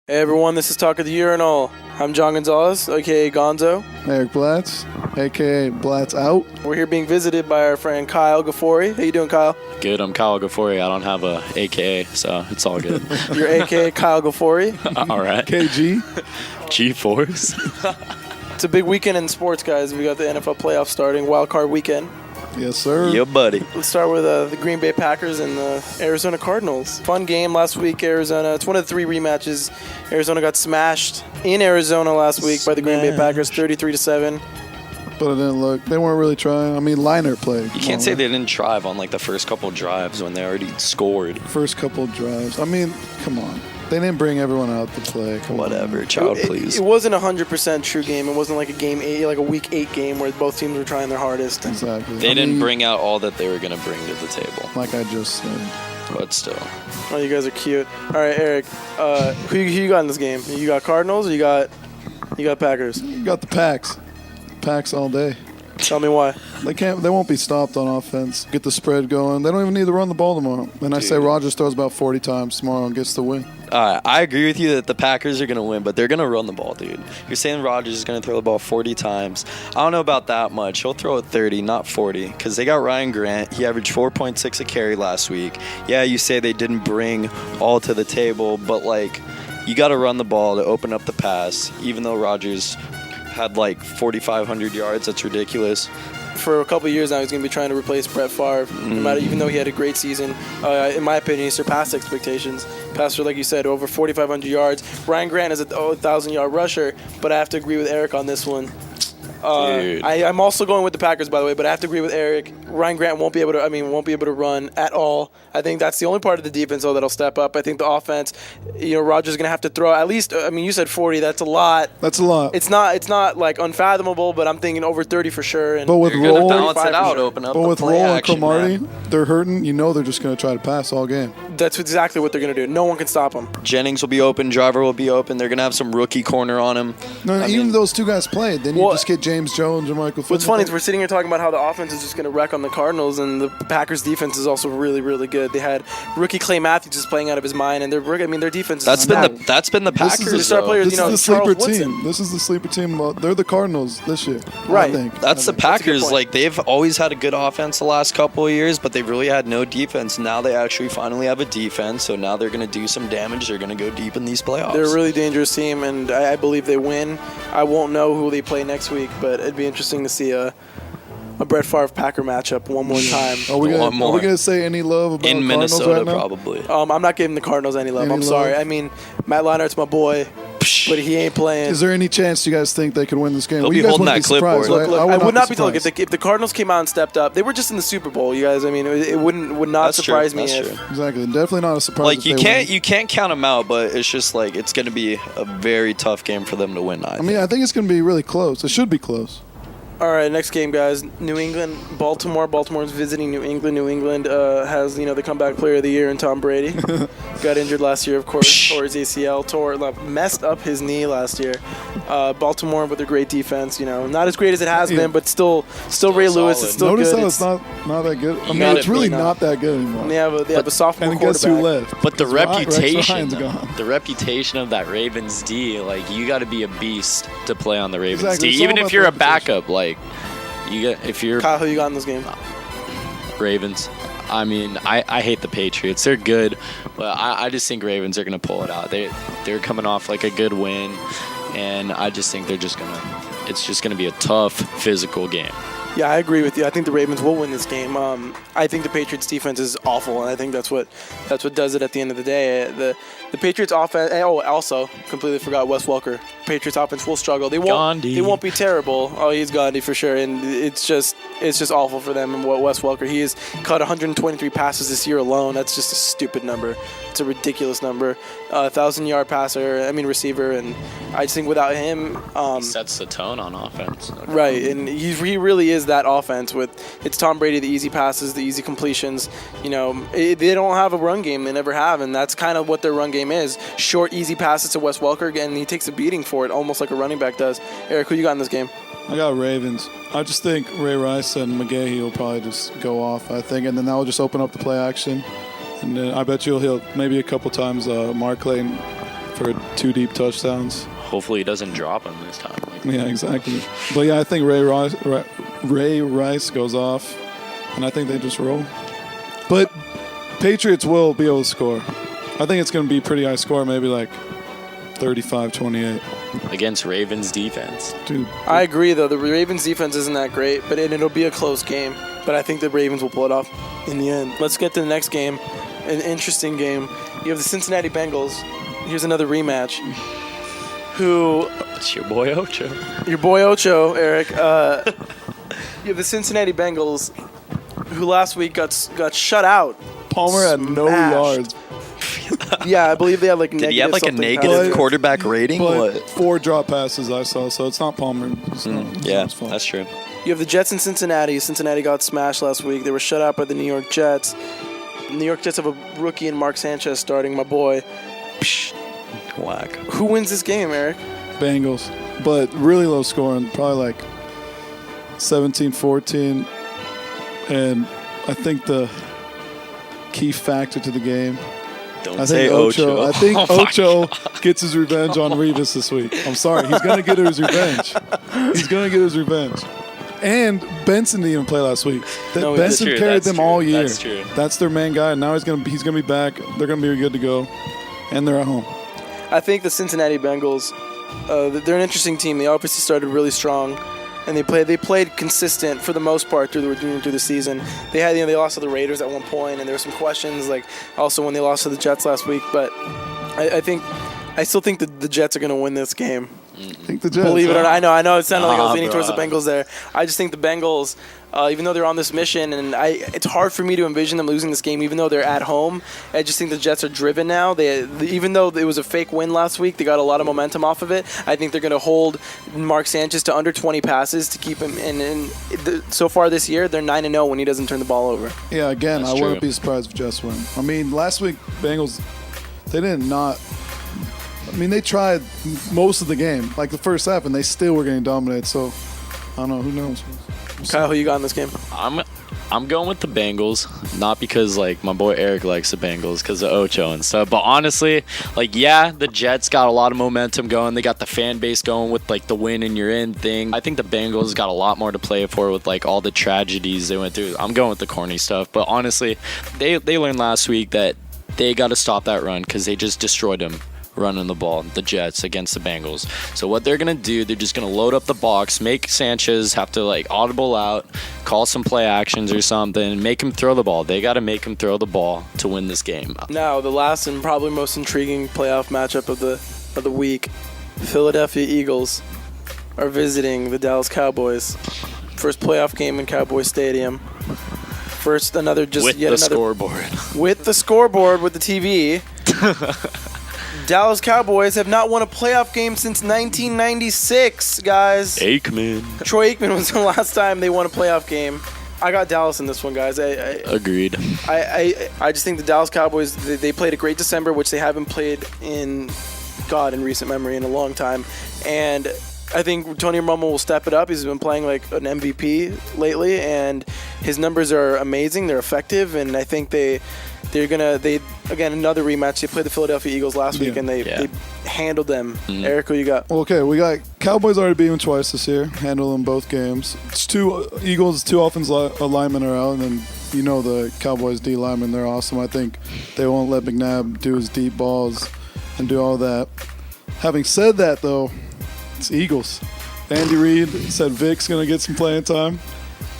Hey everyone, this is Talk of the Urinal. I'm John Gonzalez, aka Gonzo. Eric Blatz, aka Blatz out. We're here being visited by our friend Kyle Ghaffori. How you doing, Kyle? Good, I'm Kyle Ghaffori. I don't have a AKA, so it's all good. You're aka Kyle Ghaffori. All right. KG. G-Force. It's a big weekend in sports, guys. We got the NFL playoffs starting, WILDCARD weekend. Yes, sir. Yeah, buddy. Let's start with the Green Bay Packers and the Arizona Cardinals. Fun game last week, Arizona. It's one of the three rematches. Arizona got smashed in Arizona last week by the Green Bay Packers, 33-7. But it didn't look. They weren't really trying. I mean, Liner played. You can't say they didn't drive on like the first couple drives when they already scored. First couple drives. I mean, come on. They didn't bring everyone out to play. Come Whatever, on. child, please. It wasn't a 100% true game. It wasn't like a game 8, like a week 8 game where both teams were trying their hardest. Exactly. They didn't bring out all that they were going to bring to the table. Like I just said. But still. Oh, you guys are cute. All right, Eric, who you got in this game? You got Cardinals or you got Packers? You got the Packs. Packs all day. Tell me why. They won't be stopped on offense. Get the spread going. They don't even need to run the ball tomorrow. And I say Rodgers throws about 40 times tomorrow and gets the win. I agree with you that the Packers are going to win, but they're going to run the ball, dude. You're saying Rodgers is going to throw the ball 40 times. I don't know about that much. He'll throw it 30, not 40, because they got Ryan Grant. He averaged 4.6 a carry last week. Yeah, you say they didn't bring all to the table, but, like, you got to run the ball to open up the pass, even though Rodgers had, like, 4,500 yards. That's ridiculous. For a couple of years now, he's going to be trying to replace Brett Favre, no matter, even though he had a great season. In my opinion, he surpassed expectations. Passed for, like you said, over 4,500 yards. Ryan Grant is a 1,000-yard rusher, but I have to agree with Eric on this one. I'm also going with the Packers, by the way, but I have to agree with Eric. Ryan Grant won't be able to run at all. I think that's the only part of the defense, though, that'll step up. I think the offense, Rodgers is going to have to throw at least. You said 40. That's a lot. That's a lot. It's not like unfathomable, but I'm thinking over 30 for sure. And but with Roll, Roll, balance it out, open up. but the with play Roll and action, Cromartie, man. they're hurting. They're just going to try to pass all game. That's exactly what they're going to do. No one can stop them. Jennings will be open. Driver will be open. They're going to have some rookie corner on him. No, even those two guys played. Then you just get James Jones or Michael Flynn. What's funny is we're sitting here talking about how the offense is just going to wreck on the Cardinals, and the Packers' defense is also really, really good. They had rookie Clay Matthews just playing out of his mind, and their defense. That's been the Packers. The star players. This is the sleeper Charles Woodson. team. This is the sleeper team. They're the Cardinals this year. Right. I think. That's the Packers. point. Like, they've always had a good offense the last couple of years, but they've really had no defense. Now they actually finally have a defense, so now they're going to do some damage. They're going to go deep in these playoffs. They're a really dangerous team, and I believe they win. I won't know who they play next week, but it'd be interesting to see a Brett Favre Packer matchup one more time. Are we going to say any love about in Cardinals Minnesota, right now? probably. I'm not giving the Cardinals any love. I'm sorry. I mean, Matt Leinert's my boy, but he ain't playing. Is there any chance you guys think they could win this game? They'll be you guys holding wouldn't that be surprised, clipboard. right? I would not be told surprised. if the Cardinals came out and stepped up. They were just in the Super Bowl, you guys. I mean, it would not That's surprise true. me That's if. true. Exactly. Definitely not a surprise. Like, if you they win. can't count them out, but it's just like it's going to be a very tough game for them to win. I I think it's going to be really close. It should be close. All right, next game, guys. New England, Baltimore. Baltimore's visiting New England. New England has, the comeback player of the year in Tom Brady. Got injured last year, of course. Tore his ACL. Messed up his knee last year. Baltimore with a great defense. Not as great as it has been, but still Ray Lewis is still Notice good. how it's not that good. It's be really not. not that good anymore. They have a sophomore And guess quarterback. who left? But the Rex reputation, Ryan's gone. the reputation of that Ravens D, like, you got to be a beast to play on the Ravens Exactly. D. It's all Even about if you're a the reputation. backup, like, if you're Kyle, who you got in this game? Ravens. I mean, I hate the Patriots. They're good, but I just think Ravens are going to pull it out. They're coming off like a good win, and I just think it's just going to be a tough physical game. Yeah, I agree with you. I think the Ravens will win this game. I think the Patriots' defense is awful, and I think that's what does it at the end of the day. The Patriots' offense. Oh, also completely forgot Wes Welker. Patriots' offense will struggle. They won't be terrible. Oh, he's Gandhi for sure, and it's just awful for them. And what Wes Welker, he has caught 123 passes this year alone. That's just a stupid number. It's a ridiculous number. 1,000-yard receiver, and I just think without him, He sets the tone on offense. right, and he really is that offense. It's Tom Brady, the easy passes, the easy completions. They don't have a run game. They never have, and that's kind of what their run game is. Short, easy passes to Wes Welker, and he takes a beating for it, almost like a running back does. Eric, who you got in this game? I got Ravens. I just think Ray Rice and McGahee will probably just go off, I think, and then that will just open up the play action. And then I bet he'll maybe a couple times Mark Clayton for 2 deep touchdowns. Hopefully he doesn't drop him this time. Yeah, exactly. But yeah, I think Ray Rice goes off, and I think they just roll. But Patriots will be able to score. I think it's going to be pretty high score, maybe like 35-28. Against Ravens defense. Dude, I agree, though. The Ravens defense isn't that great, but it'll be a close game. But I think the Ravens will pull it off in the end. Let's get to the next game. An interesting game. You have the Cincinnati Bengals. Here's another rematch. It's your boy Ocho. Your boy Ocho, Eric. You have the Cincinnati Bengals, who last week got shut out. Palmer had no Smashed. yards. Yeah, I believe they had like Did he have like a something negative passes. quarterback rating? But What? 4 drop passes I saw, so it's not Palmer. It's not Yeah, his fault. that's true. You have the Jets in Cincinnati. Cincinnati got smashed last week. They were shut out by the New York Jets. The New York Jets have a rookie in Mark Sanchez starting, my boy. Psh. Whack. Who wins this game, Eric? Bengals. But really low scoring, probably like 17-14. And I think the key factor to the game, Don't I say think Ocho. I think Oh my Ocho gets his revenge on Revis this week. I'm sorry. He's going to get his revenge. He's going to get his revenge. And Benson didn't even play last week. No, Benson that's true, carried that's them true, all year. that's true. That's their main guy. And now he's going to be back. They're going to be good to go. And they're at home. I think the Cincinnati Bengals, they're an interesting team. They obviously started really strong, and they played consistent for the most part through the season. They lost to the Raiders at one point, and there were some questions, like also when they lost to the Jets last week. But I still think that the Jets are going to win this game. I think the Jets. Believe it or not, I know it sounded like I was Nah, leaning towards the bruh. Bengals there. I just think the Bengals, even though they're on this mission, and it's hard for me to envision them losing this game, even though they're at home. I just think the Jets are driven now. Even though it was a fake win last week, they got a lot of momentum off of it. I think they're going to hold Mark Sanchez to under 20 passes to keep him in. So far this year, they're 9-0 when he doesn't turn the ball over. Yeah, again, That's I wouldn't true. be surprised if Jets win. I mean, last week, Bengals, they did not. I mean, they tried most of the game, like the first half, and they still were getting dominated. So, I don't know. Who knows? Kyle, who you got in this game? I'm going with the Bengals, not because like my boy Eric likes the Bengals because of Ocho and stuff, but honestly, like yeah, the Jets got a lot of momentum going. They got the fan base going with like the win and you're in thing. I think the Bengals got a lot more to play for with like all the tragedies they went through. I'm going with the corny stuff, but honestly, they learned last week that they got to stop that run because they just destroyed them. Running the ball, the Jets against the Bengals. So what they're gonna do, they're just gonna load up the box, make Sanchez have to like audible out, call some play actions or something, make him throw the ball. They gotta make him throw the ball to win this game. Now, the last and probably most intriguing playoff matchup of the week, Philadelphia Eagles are visiting the Dallas Cowboys. First playoff game in Cowboy Stadium. First, With the scoreboard. With the scoreboard, with the TV. Dallas Cowboys have not won a playoff game since 1996, guys. Aikman. Troy Aikman was the last time they won a playoff game. I got Dallas in this one, guys. Agreed. I just think the Dallas Cowboys, they played a great December, which they haven't played in recent memory in a long time. And I think Tony Romo will step it up. He's been playing like an MVP lately, and his numbers are amazing. They're effective, and I think they again, another rematch. They played the Philadelphia Eagles last week, and they handled them. Mm-hmm. Eric, who you got? Well, okay, we got Cowboys already beat them twice this year, handled them both games. It's two offensive linemen are out, and then you know the Cowboys D linemen, they're awesome. I think they won't let McNabb do his deep balls and do all that. Having said that, though, it's Eagles. Andy Reid said Vic's going to get some playing time.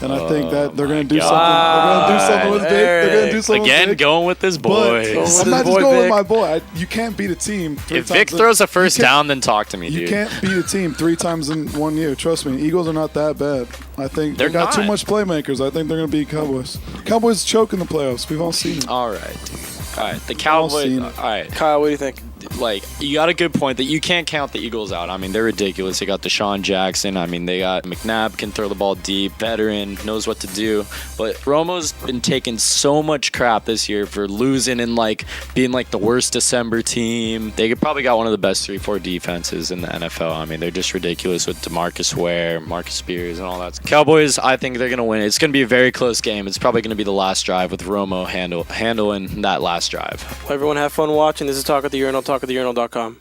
And I think that they're going to do something. They're going to do something with Vic. They're going to do something Again, with Vic. going with his boys. But- I'm not Boy just going Vic. with my boy. You can't beat a team three If times Vic in- throws a first you can't- down, then talk to me, You dude. can't beat a team 3 times in 1 year. Trust me. Eagles are not that bad. I think They're they got too not. much playmakers. I think they're going to beat Cowboys. Cowboys choke in the playoffs. We've all seen it. All right, dude. All right, the all Cowboys. seen All it. right. Kyle, what do you think? Like, you got a good point that you can't count the Eagles out. I mean, they're ridiculous. They got Deshaun Jackson. I mean, they got McNabb, can throw the ball deep, veteran, knows what to do. But Romo's been taking so much crap this year for losing and, like, being, like, the worst December team. They probably got one of the best 3-4 defenses in the NFL. I mean, they're just ridiculous with DeMarcus Ware, Marcus Spears, and all that. Cowboys, I think they're going to win. It's going to be a very close game. It's probably going to be the last drive with Romo handling that last drive. Everyone have fun watching. This is Talk at the Urinal, talkattheurinal.com.